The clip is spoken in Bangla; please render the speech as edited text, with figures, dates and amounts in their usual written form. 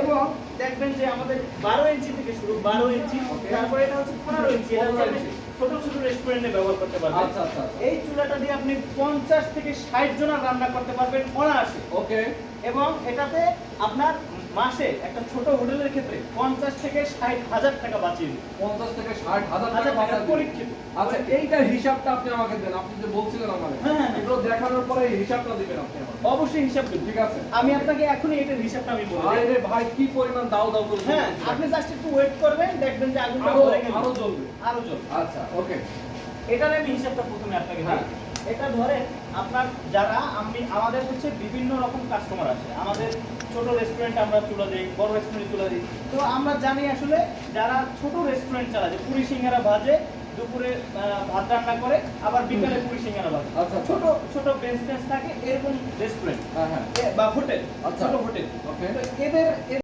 এবং দেখবেন যে আমাদের 12 ইঞ্চি থেকে শুরু, 12 ইঞ্চি, তারপরে এটা হচ্ছে 15 ইঞ্চি। এটা হচ্ছে আপনি ছোট ছোট রেস্টুরেন্টে ব্যবহার করতে পারবেন। আচ্ছা আচ্ছা। এই চুলাটা দিয়ে আপনি 50 থেকে 60 জনের রান্না করতে পারবেন অনায়াসে। ওকে। এবং এটাতে আপনার মাসে একটা ছোট হোটেলের ক্ষেত্রে 50 থেকে 60 হাজার টাকা বাঁচিয়ে দিবে। 50 থেকে 60 হাজার টাকা বাঁচাবে পরীক্ষিত। আচ্ছা, এইটার হিসাবটা আপনি আমাকে দেন। আপনি যে বলছিলেন আমাকে, হ্যাঁ, এগুলো দেখানোর পরে হিসাবটা দিবেন আপনি আমাকে। অবশ্যই হিসাব দেব। ঠিক আছে, আমি আপনাকে এখনই এটার হিসাবটা আমি বলে ভাই দেব। রে ভাই, কি পরিমাণ দাও দাও করে হ্যাঁ, জ্বলতেছে। আপনি জাস্ট একটু ওয়েট করবেন, দেখবেন যে আগুনটা আরো ধরে গেছে। আরো জ্বলবে। আরো জ্বলবে। আচ্ছা, ওকে। এটার আমি হিসাবটা প্রথমে আপনাকে দিই। হ্যাঁ। এটা ধরেন আপনার যারা আমাদের হচ্ছে বিভিন্ন রকম কাস্টমার আছে। আমাদের ছোট রেস্টুরেন্ট আমরা চুলা দিই, বড় রেস্টুরেন্টে চুলা দিই। তো আমরা জানি আসলে যারা ছোট রেস্টুরেন্ট চালায়, যে পুরি সিঙ্গারা ভাজে, দুপুরে ভাত রান্না করে, আবার বিকালে পুরি সিঙ্গারা ভাজে। আচ্ছা, ছোট ছোট বেঞ্চ টেন্স থাকে এরকম রেস্টুরেন্ট হ্যাঁ হ্যাঁ। বা হোটেল, আচ্ছা। ছোট হোটেল। ওকে। তো এদের